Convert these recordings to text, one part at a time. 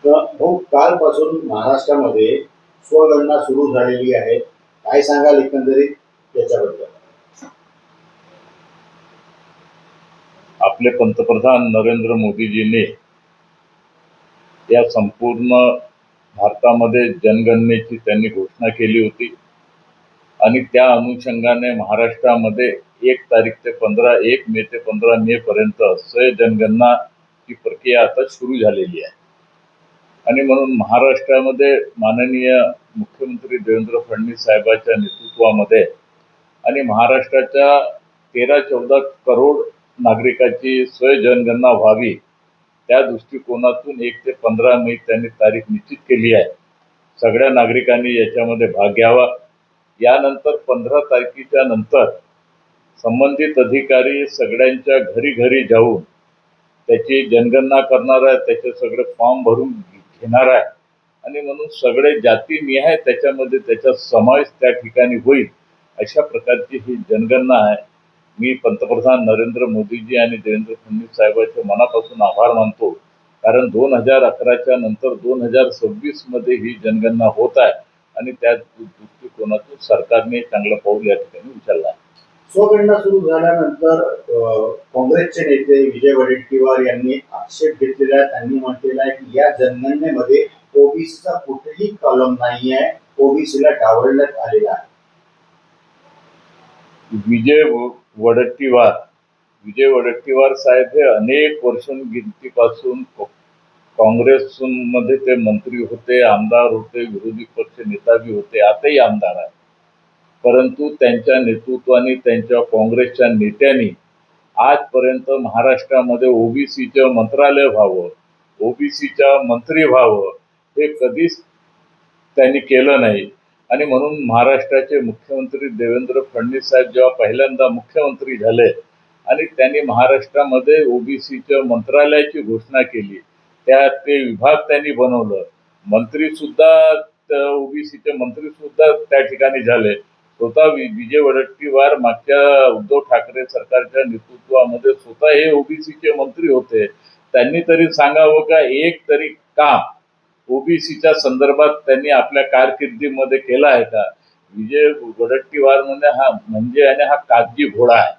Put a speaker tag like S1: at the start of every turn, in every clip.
S1: तर भाऊ कालपासून महाराष्ट्रामध्ये स्वगणना सुरू झालेली आहे. काय सांगाल एकंदरीत त्याच्याबद्दल?
S2: आपले पंतप्रधान नरेंद्र मोदीजींनी या संपूर्ण भारतामध्ये जनगणनेची त्यांनी घोषणा केली होती आणि त्या अनुषंगाने महाराष्ट्रामध्ये 1 मे ते 15 मे पर्यंत जनगणनाची प्रक्रिया आता सुरू झालेली आहे. आणि म्हणून महाराष्ट्रामध्ये माननीय मुख्यमंत्री देवेंद्र फडणवीस साहेबांच्या नेतृत्वामध्ये आणि महाराष्ट्राच्या 13-14 करोड नागरिकांची जनगणना व्हावी त्या दृष्टिकोनातून 1 ते 15 मे त्यांनी तारीख निश्चित केली आहे. सगळ्या नागरिकांनी याच्यामध्ये भाग घ्यावा. यानंतर 15 तारखेच्या नंतर संबंधित अधिकारी सगळ्यांच्या घरी घरी जाऊन त्याची जनगणना करणार आहे, त्याचे सगळे फॉर्म भरून घेणार आहे आणि म्हणून सगळे जातीनिहाय त्याच्यामध्ये त्याचा समावेश त्या ठिकाणी होईल अशा प्रकारची ही जनगणना आहे. मी पंतप्रधान नरेंद्र मोदीजी आणि देवेंद्र फडणवीस साहेबांचे मनापासून आभार मानतो, कारण 2011च्या नंतर 2026 मध्ये ही जनगणना होत आहे आणि त्या दृष्टिकोनातून सरकारने चांगलं पाऊल या ठिकाणी उचललं आहे.
S1: स्वगणना सुरू झाल्यानंतर काँग्रेसचे नेते विजय वडेट्टीवार यांनी आक्षेप घेतलेला आहे. त्यांनी म्हटलेलं आहे की या जनगणनेमध्ये ओबीसीचा कुठेही कॉलम नाही आहे, ओबीसीला डावलण्यात आलेला आहे.
S2: विजय वडेट्टीवार साहेब हे अनेक वर्षांपासून काँग्रेसमध्ये ते मंत्री होते, आमदार होते, विरोधी पक्ष नेता बी होते, आताही आमदार आहे. परंतु त्यांच्या नेतृत्वाने त्यांच्या काँग्रेसच्या नेत्यांनी आजपर्यंत महाराष्ट्रामध्ये ओबीसीचं मंत्रालय व्हावं, ओबीसीच्या मंत्री व्हावं हे कधीच त्यांनी केलं नाही. आणि म्हणून महाराष्ट्राचे मुख्यमंत्री देवेंद्र फडणवीस साहेब जेव्हा पहिल्यांदा मुख्यमंत्री झाले आणि त्यांनी महाराष्ट्रामध्ये ओबीसीच्या मंत्रालयाची घोषणा केली, त्यात ते विभाग त्यांनी बनवलं, मंत्री सुद्धा ओबीसीचे मंत्री सुद्धा त्या ठिकाणी झाले. स्वतः विजय वडेट्टीवार मागच्या उद्धव ठाकरे सरकारच्या नेतृत्वामध्ये स्वतः हे ओबीसीचे मंत्री होते. त्यांनी तरी सांगावं का एक तरी काम ओबीसीच्या संदर्भात त्यांनी आपल्या कारकिर्दीमध्ये केला आहे का? विजय वडेट्टीवार म्हणजे हा कागजी घोडा आहे.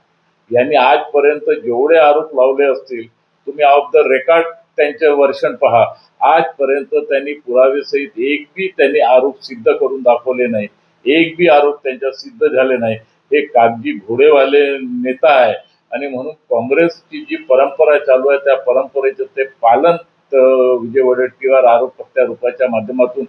S2: यांनी आजपर्यंत जेवढे आरोप लावले असतील, तुम्ही ऑफ द रेकॉर्ड त्यांचे वर्षन पहा, आजपर्यंत त्यांनी पुरावेसहित एक बी त्यांनी आरोप सिद्ध करून दाखवले नाही, एक बी आरोप त्यांच्या सिद्ध झाले नाही. हे कागजी घोडेवाले नेता आहे आणि म्हणून काँग्रेसची जी परंपरा चालू आहे त्या परंपरेचं ते पालन विजय वडेट्टीवार आरोप प्रत्यारोपाच्या माध्यमातून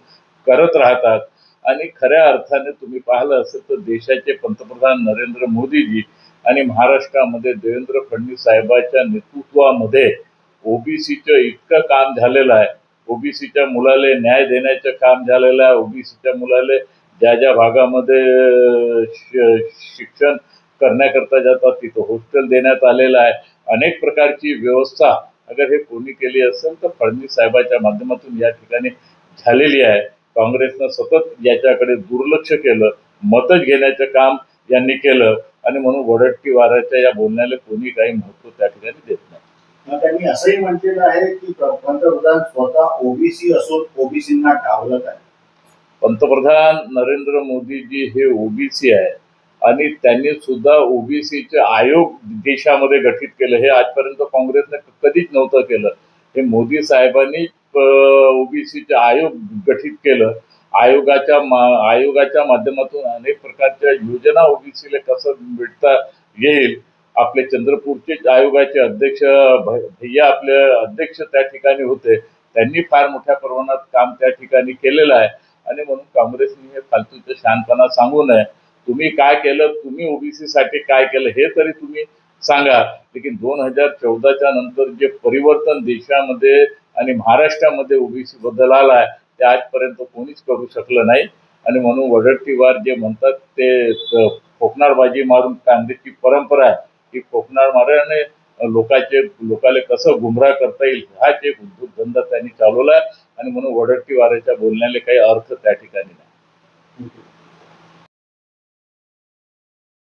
S2: करत राहतात. आणि खऱ्या अर्थाने तुम्ही पाहिलं असेल तर देशाचे पंतप्रधान नरेंद्र मोदीजी आणि महाराष्ट्रामध्ये देवेंद्र फडणवीस साहेबांच्या नेतृत्वामध्ये ओबीसीचं इतकं काम झालेलं आहे, ओबीसीच्या मुलाले न्याय देण्याचं काम झालेलं आहे, ओबीसीच्या मुलाले ज्या भागामध्ये शिक्षण करण्याकरता जातात तिथं हॉस्टेल देण्यात आलेलं आहे. अनेक प्रकारची व्यवस्था अगर हे कोणी केली असेल तर फडणवीस साहेबांच्या माध्यमातून या ठिकाणी झालेली आहे. काँग्रेसनं सतत याच्याकडे दुर्लक्ष केलं, मतच घेण्याचं काम यांनी केलं आणि म्हणून वडेट्टीवाराच्या या बोलण्याला कोणी काही महत्व त्या ठिकाणी देत नाही.
S1: त्यांनी असंही म्हटलेलं आहे की पंतप्रधान स्वतः ओबीसी असून ओबीसींना डावलत आहे.
S2: पंतप्रधान नरेंद्र मोदीजी हे ओबीसी आहे आणि त्यांनी सुद्धा ओबीसीचे आयोग देशामध्ये गठीत केलं. हे आजपर्यंत काँग्रेसने कधीच नव्हतं केलं. हे मोदी साहेबांनी ओबीसीचे आयोग गठीत केलं. आयोगाच्या माध्यमातून अनेक प्रकारच्या योजना ओबीसीला कसं भेटता येईल. आपले चंद्रपूरचे आयोगाचे अध्यक्ष भैया आपले अध्यक्ष त्या ठिकाणी होते, त्यांनी फार मोठ्या प्रमाणात काम त्या ठिकाणी केलेलं आहे. आणि म्हणून काँग्रेसने हे फालतूचं शहाणपणा सांगू नये. तुम्ही काय केलं, तुम्ही ओबीसी साठी काय केलं हे तरी तुम्ही सांगा. लेकिन 2014च्या नंतर जे परिवर्तन देशामध्ये आणि महाराष्ट्रामध्ये ओबीसी बद्दल आलाय ते आजपर्यंत कोणीच करू शकलं नाही. आणि म्हणून वडेट्टीवार जे म्हणतात ते फोकनारबाजी मारून काँग्रेसची परंपरा आहे, ही फोकनार मारण्याने लोकाले कसं गुमराह करता येईल हाच एक उद्योगधंदा त्यांनी चालवलाय. आणि म्हणून वडेट्टीवाराच्या बोलण्याला काही अर्थ त्या ठिकाणी नाही.